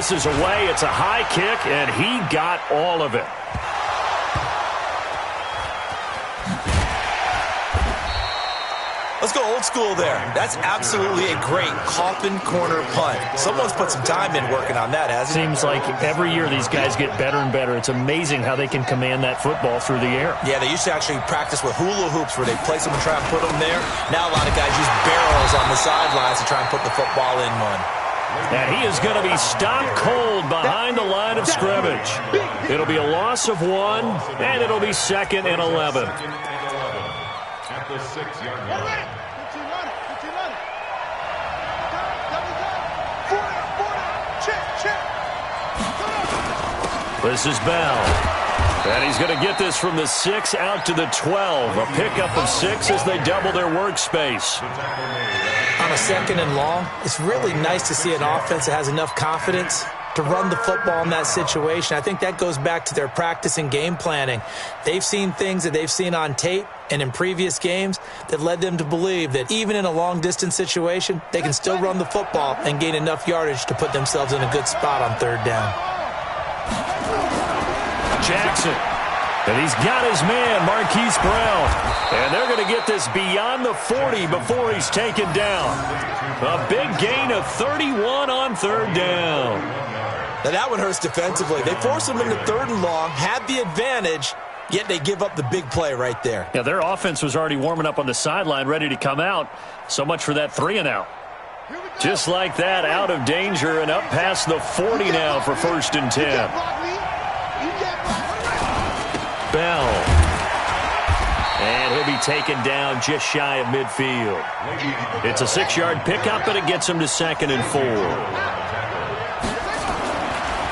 This is away. It's a high kick, and he got all of it. Let's go old school there. That's absolutely a great coffin corner punt. Someone's put some time in working on that, hasn't it? Seems like every year these guys get better and better. It's amazing how they can command that football through the air. Yeah, they used to actually practice with hula hoops where they place them and try and put them there. Now a lot of guys use barrels on the sidelines to try and put the football in one. And he is going to be stopped cold behind the line of scrimmage. It'll be a loss of 1, and it'll be 2nd and 11. At the 6-yard line. This is Bell. And he's going to get this from the 6 out to the 12. A pickup of 6 as they double their workspace. On a 2nd and long, it's really nice to see an offense that has enough confidence to run the football in that situation. I think that goes back to their practice and game planning. They've seen things that they've seen on tape and in previous games that led them to believe that even in a long-distance situation, they can still run the football and gain enough yardage to put themselves in a good spot on 3rd down. Jackson. And he's got his man, Marquise Brown. And they're going to get this beyond the 40 before he's taken down. A big gain of 31 on 3rd down. Now that one hurts defensively. They force him into 3rd and long, had the advantage, yet they give up the big play right there. Yeah, their offense was already warming up on the sideline, ready to come out. So much for that 3-and-out. Just like that, out of danger and up past the 40 now for 1st and 10. Bell. And he'll be taken down just shy of midfield. It's a 6-yard pickup, and it gets him to 2nd and 4.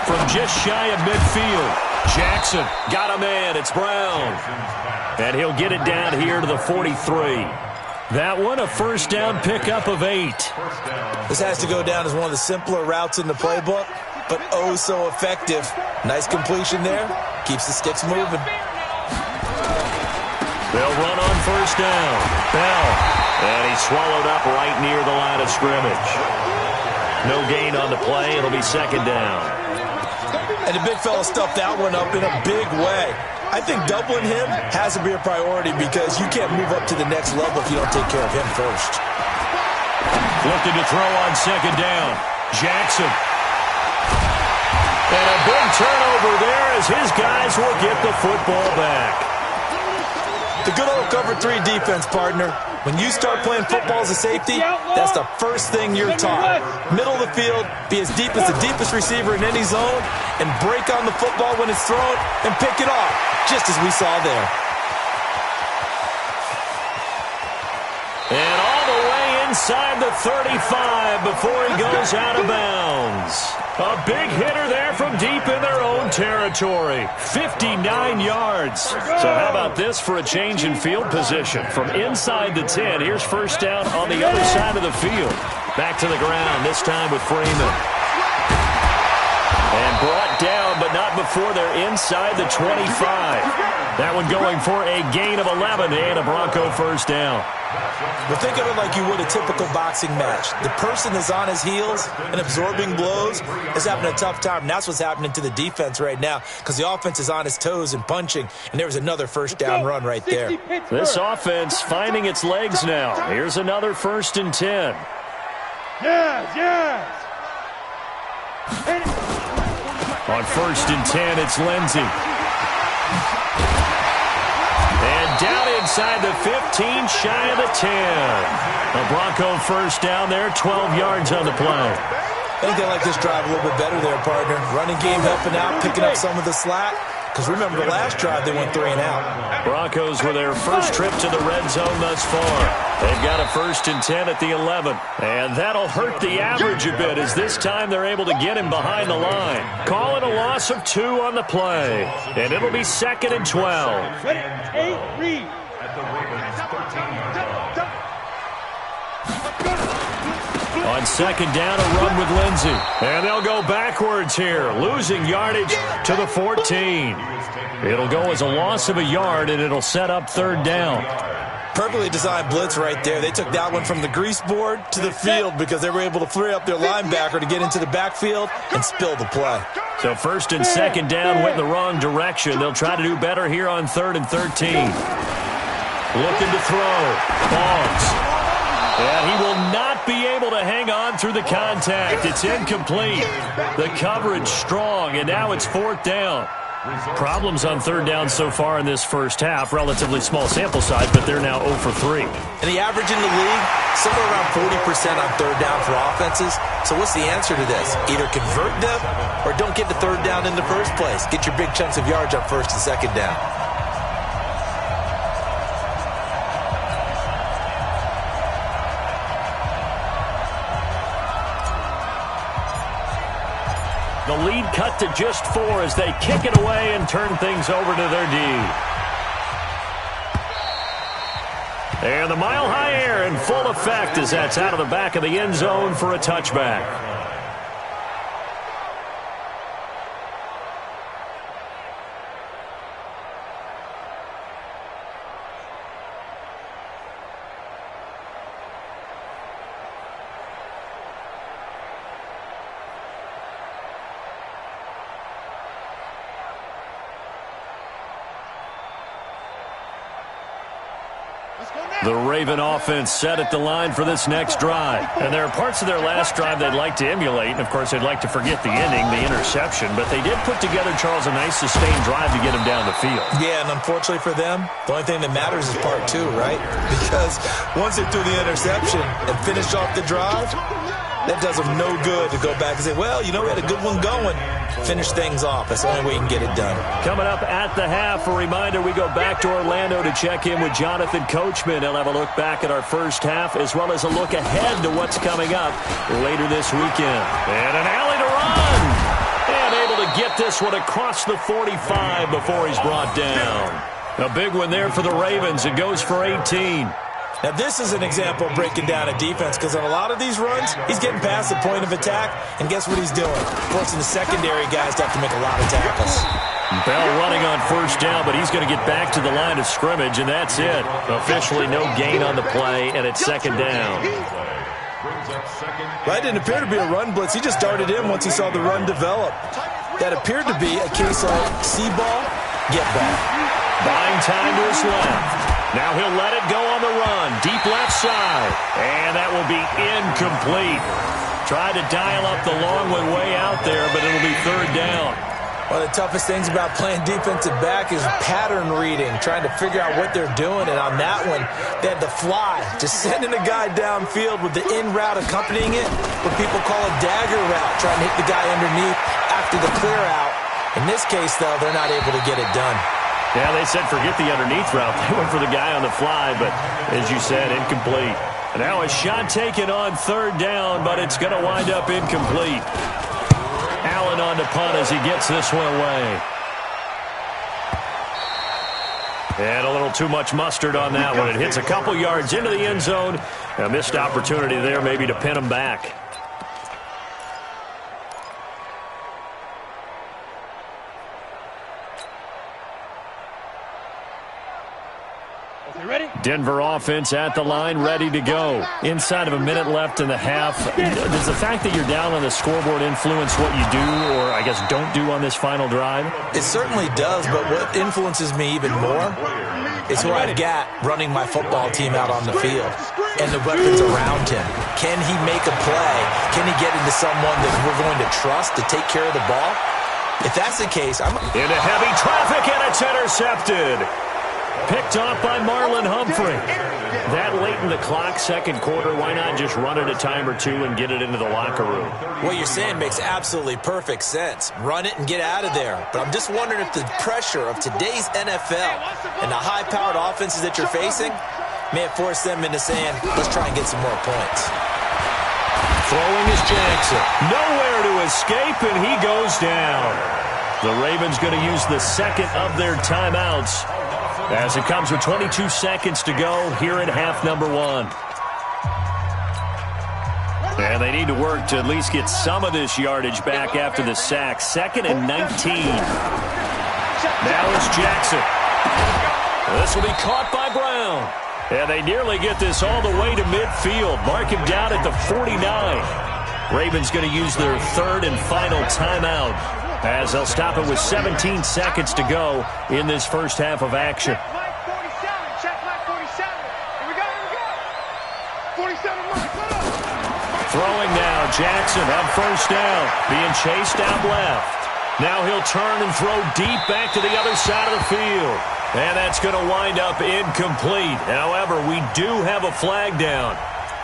From just shy of midfield, Jackson got a man. It's Brown. And he'll get it down here to the 43. That one, a 1st down pickup of 8. This has to go down as one of the simpler routes in the playbook, but oh so effective. Nice completion there. Keeps the sticks moving. They'll run on 1st down. Bell. And he's swallowed up right near the line of scrimmage. No gain on the play. It'll be 2nd down. And the big fella stuffed that one up in a big way. I think doubling him has to be a priority because you can't move up to the next level if you don't take care of him first. Looking to throw on 2nd down. Jackson. And a big turnover there as his guys will get the football back. The good old cover 3 defense, partner. When you start playing football as a safety, that's the first thing you're taught. Middle of the field, be as deep as the deepest receiver in any zone, and break on the football when it's thrown and pick it off, just as we saw there. And all the way inside the 35 before he goes out of bounds. A big hitter there from deep in their own territory. 59 yards. So how about this for a change in field position? From inside the 10, here's 1st down on the other side of the field. Back to the ground, this time with Freeman. And brought down, but not before they're inside the 25. That one going for a gain of 11 and a Bronco 1st down. Well, think of it like you would a typical boxing match. The person is on his heels and absorbing blows is having a tough time. And that's what's happening to the defense right now because the offense is on his toes and punching. And there was another 1st down run right there. This offense finding its legs now. Here's another 1st and 10. Yes. On 1st and 10, it's Lindsey. And down inside the 15, shy of the 10. A Bronco 1st down there, 12 yards on the play. I think they like this drive a little bit better there, partner. Running game helping out, picking up some of the slack. Because remember, the last drive, they went 3 and out. Broncos with their first trip to the red zone thus far. They've got a 1st and 10 at the 11. And that'll hurt the average a bit as this time they're able to get him behind the line. Call it a loss of 2 on the play. And it'll be 2nd and 12. Reed. On 2nd down, a run with Lindsey. And they'll go backwards here, losing yardage to the 14. It'll go as a loss of a yard, and it'll set up 3rd down. Perfectly designed blitz right there. They took that one from the grease board to the field because they were able to free up their linebacker to get into the backfield and spill the play. So first and second down went in the wrong direction. They'll try to do better here on 3rd and 13. Looking to throw. Boggs. And he will not be able to hang on through the contact. It's incomplete. The coverage strong, and now it's 4th down. Problems on 3rd down so far in this first half. Relatively small sample size, but they're now 0 for 3. And the average in the league, somewhere around 40% on 3rd down for offenses. So what's the answer to this? Either convert them or don't get to 3rd down in the first place. Get your big chunks of yards on 1st and 2nd down. The lead cut to just 4 as they kick it away and turn things over to their D. And the mile-high air in full effect as that's out of the back of the end zone for a touchback. The Raven offense set at the line for this next drive. And there are parts of their last drive they'd like to emulate. And, of course, they'd like to forget the ending, the interception. But they did put together, Charles, a nice sustained drive to get him down the field. Yeah, and unfortunately for them, the only thing that matters is part 2, right? Because once they threw the interception and finished off the drive, that does them no good to go back and say, well, you know, we had a good one going. Finish things off. That's the only way you can get it done. Coming up at the half, a reminder, we go back to Orlando to check in with Jonathan Coachman. He'll have a look back at our first half as well as a look ahead to what's coming up later this weekend. And an alley to run. And able to get this one across the 45 before he's brought down. A big one there for the Ravens. It goes for 18. Now, this is an example of breaking down a defense because on a lot of these runs, he's getting past the point of attack, and guess what he's doing? Forcing the secondary guys to have to make a lot of tackles. Bell running on 1st down, but he's going to get back to the line of scrimmage, and that's it. Officially no gain on the play, and it's 2nd down. That didn't appear to be a run blitz. He just darted in once he saw the run develop. That appeared to be a case of see ball, get ball. Buying time to his left. Now he'll let it go on the run. Deep left side. And that will be incomplete. Tried to dial up the long one way out there, but it'll be 3rd down. One of the toughest things about playing defensive back is pattern reading, trying to figure out what they're doing. And on that one, they had the fly, just sending a guy downfield with the in route accompanying it, what people call a dagger route, trying to hit the guy underneath after the clear out. In this case, though, they're not able to get it done. Yeah, they said forget the underneath route. They went for the guy on the fly, but as you said, incomplete. And now a shot taken on 3rd down, but it's going to wind up incomplete. Allen on to punt as he gets this one away. And a little too much mustard on that one. It hits a couple yards into the end zone. A missed opportunity there maybe to pin him back. Denver offense at the line, ready to go. Inside of a minute left in the half. Does the fact that you're down on the scoreboard influence what you do, or I guess don't do on this final drive? It certainly does, but what influences me even more is who I've got running my football team out on the field and the weapons around him. Can he make a play? Can he get into someone that we're going to trust to take care of the ball? If that's the case, I'm into heavy traffic, and it's intercepted. Picked off by Marlon Humphrey. That late in the clock, 2nd quarter, why not just run it a time or two and get it into the locker room? What you're saying makes absolutely perfect sense. Run it and get out of there. But I'm just wondering if the pressure of today's NFL and the high-powered offenses that you're facing may have forced them into saying, let's try and get some more points. Throwing is Jackson. Nowhere to escape, and he goes down. The Ravens going to use the 2nd of their timeouts as it comes with 22 seconds to go here in half number 1. And they need to work to at least get some of this yardage back after the sack. 2nd and 19. Now it's Jackson. This will be caught by Brown. And they nearly get this all the way to midfield. Mark him down at the 49. Ravens going to use their third and final timeout as they'll stop it with 17 seconds to go in this first half of action. Throwing now, Jackson on first down, being chased out left. Now he'll turn and throw deep back to the other side of the field. And that's going to wind up incomplete. However, we do have a flag down.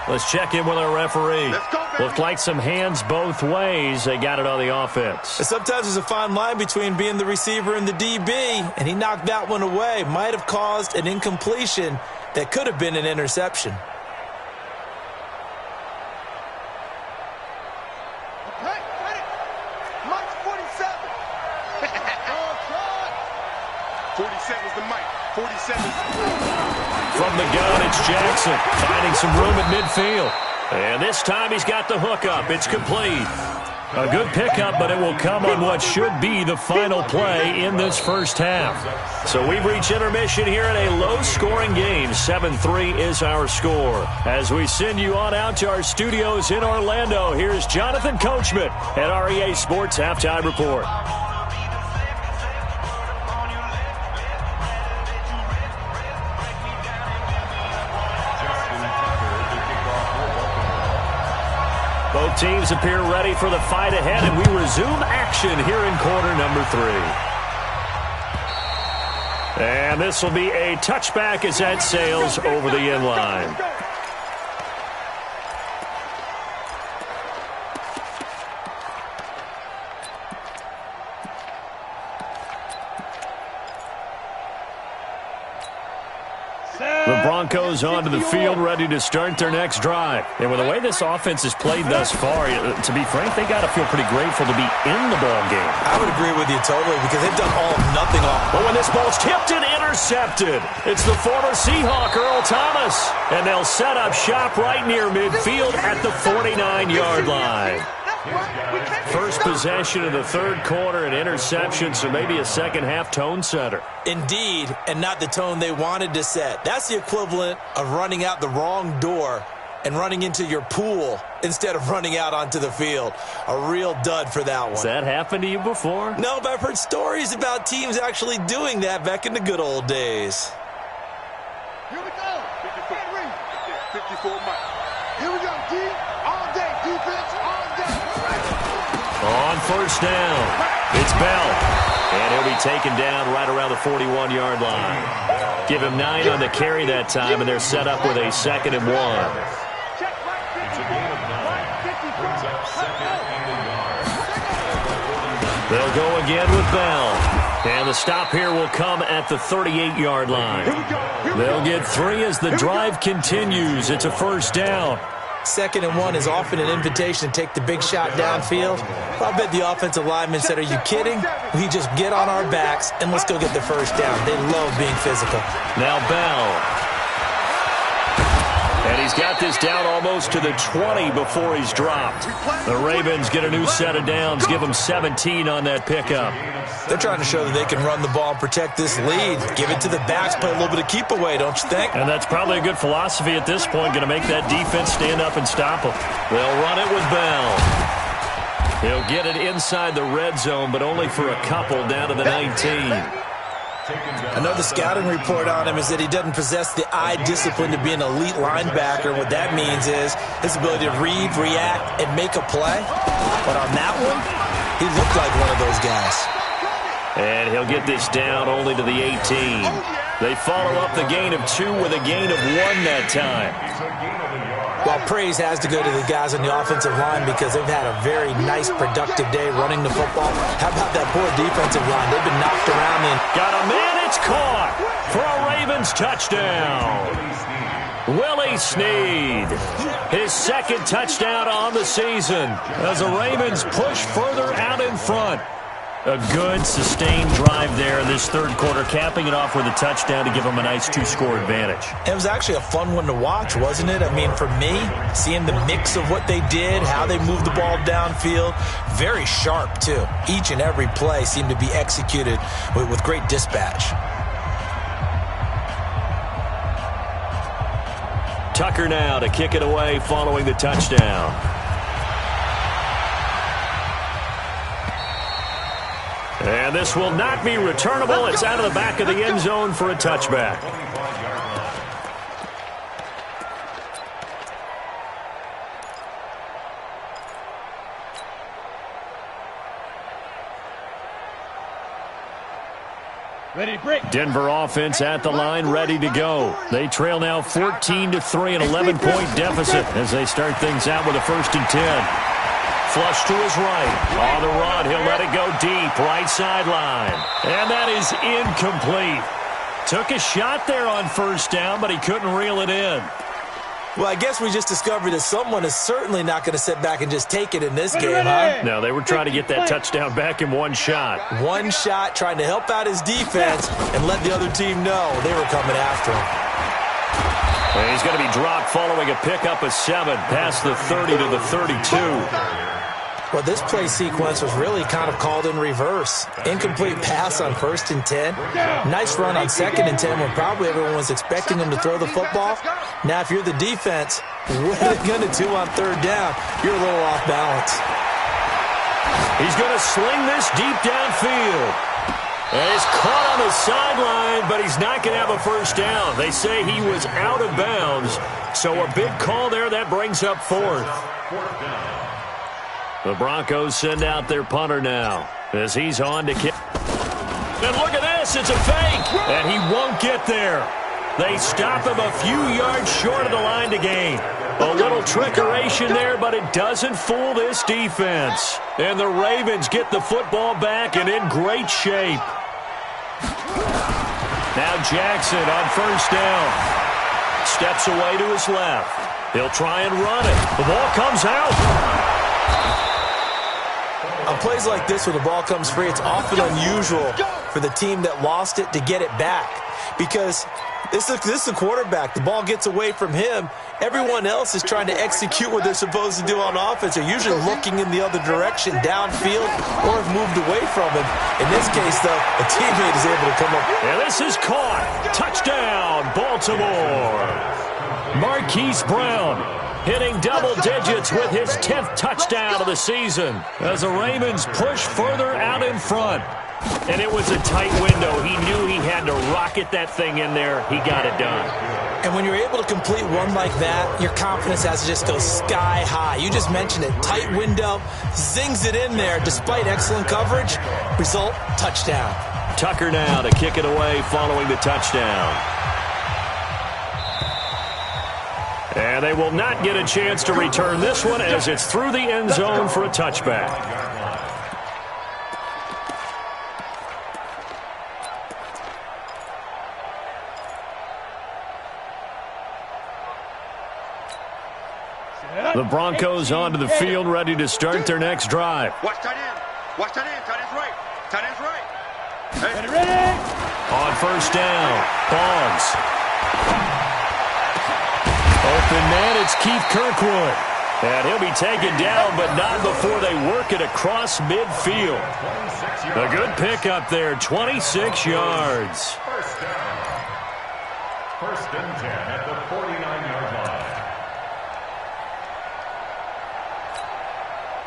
Let's check in with our referee. Looked like some hands both ways. They got it on the offense. Sometimes there's a fine line between being the receiver and the DB, and he knocked that one away. Might have caused an incompletion that could have been an interception. From the gun, it's Jackson finding some room at midfield. And this time he's got the hook up. It's complete. A good pickup, but it will come on what should be the final play in this first half. So we've reached intermission here in a low-scoring game. 7-3 is our score. As we send you on out to our studios in Orlando, here's Jonathan Coachman at REA Sports Halftime Report. Both teams appear ready for the fight ahead, and we resume action here in quarter number 3. And this will be a touchback as that sails over the end line. The Broncos onto the field, ready to start their next drive. And with the way this offense has played thus far, to be frank, they got to feel pretty grateful to be in the ball game. I would agree with you totally because they've done all nothing off. But when this ball's tipped and intercepted, it's the former Seahawk, Earl Thomas. And they'll set up shop right near midfield at the 49-yard line. First possession of the third quarter, an interception, so maybe a second-half tone setter. Indeed, and not the tone they wanted to set. That's the equivalent of running out the wrong door and running into your pool instead of running out onto the field. A real dud for that one. Has that happened to you before? No, but I've heard stories about teams actually doing that back in the good old days. Here we go. 54 Mike. Here we go, D. All day. Defense, all day. On first down, it's Bell. And he'll be taken down right around the 41-yard line. Give him 9 on the carry that time, and they're set up with a 2nd and 1. They'll go again with Bell. And the stop here will come at the 38-yard line. They'll get 3 as the drive continues. It's a first down. 2nd and 1 is often an invitation to take the big shot downfield. I bet the offensive lineman said, are you kidding? We just get on our backs and let's go get the first down. They love being physical. Now Bell. And he's got this down almost to the 20 before he's dropped. The Ravens get a new set of downs, give them 17 on that pickup. They're trying to show that they can run the ball and protect this lead. Give it to the backs, play a little bit of keep away, don't you think? And that's probably a good philosophy at this point, going to make that defense stand up and stop them. They'll run it with Bell. He'll get it inside the red zone, but only for a couple down to the 19. I know the scouting report on him is that he doesn't possess the eye discipline to be an elite linebacker. What that means is his ability to read, react, and make a play. But on that one, he looked like one of those guys. And he'll get this down only to the 18. They follow up the gain of 2 with a gain of 1 that time. Well, praise has to go to the guys on the offensive line because they've had a very nice, productive day running the football. How about that poor defensive line? They've been knocked around. Got a man, it's caught for a Ravens touchdown. Willie Snead, his 2nd touchdown on the season as the Ravens push further out in front. A good, sustained drive there in this third quarter, capping it off with a touchdown to give them a nice 2-score advantage. It was actually a fun one to watch, wasn't it? I mean, for me, seeing the mix of what they did, how they moved the ball downfield, very sharp, too. Each and every play seemed to be executed with great dispatch. Tucker now to kick it away following the touchdown. And this will not be returnable. It's out of the back of the end zone for a touchback. Denver offense at the line, ready to go. They trail now 14-3, an 11-point deficit as they start things out with a 1st and 10. Flush to his right. On the run, he'll let it go deep, right sideline. And that is incomplete. Took a shot there on 1st down, but he couldn't reel it in. Well, I guess we just discovered that someone is certainly not going to sit back and just take it in this game, huh? No, they were trying to get that touchdown back in one shot. One shot, trying to help out his defense and let the other team know they were coming after him. And he's going to be dropped following a pickup of 7 past the 30 to the 32. Well, this play sequence was really kind of called in reverse. Incomplete pass on 1st and 10. Nice run on 2nd and 10 when probably everyone was expecting him to throw the football. Now, if you're the defense, what are they going to do on 3rd down? You're a little off balance. He's going to sling this deep downfield. And he's caught on the sideline, but he's not going to have a 1st down. They say he was out of bounds. So a big call there that brings up 4th. The Broncos send out their punter now as he's on to kick. And look at this, it's a fake, and he won't get there. They stop him a few yards short of the line to gain. A little trickeration there, but it doesn't fool this defense. And the Ravens get the football back and in great shape. Now Jackson on 1st down. Steps away to his left. He'll try and run it. The ball comes out. On plays like this where the ball comes free, it's often unusual for the team that lost it to get it back. Because this is a quarterback. The ball gets away from him. Everyone else is trying to execute what they're supposed to do on offense. They're usually looking in the other direction, downfield, or have moved away from him. In this case, though, a teammate is able to come up. And this is caught. Touchdown, Baltimore. Marquise Brown hitting double digits with his 10th touchdown of the season as the Ravens push further out in front. And it was a tight window. He knew he had to rocket that thing in there. He got it done. And when you're able to complete one like that, your confidence has to just go sky high. You just mentioned it. Tight window, zings it in there despite excellent coverage. Result, touchdown. Tucker now to kick it away following the touchdown. And they will not get a chance to return this one as it's through the end zone for a touchback. The Broncos onto the field, ready to start their next drive. Watch tight end. Watch tight end. Tight end's right. Tight end's right. Hey. Ready? On 1st down, Bonds. Open man, it's Keith Kirkwood. And he'll be taken down, but not before they work it across midfield. A good pickup there, 26 yards. 1st down. 1st and 10 at the 49-yard line.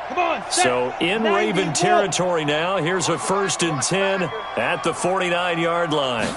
Come on, so in Raven territory now, here's a 1st and 10 at the 49-yard line.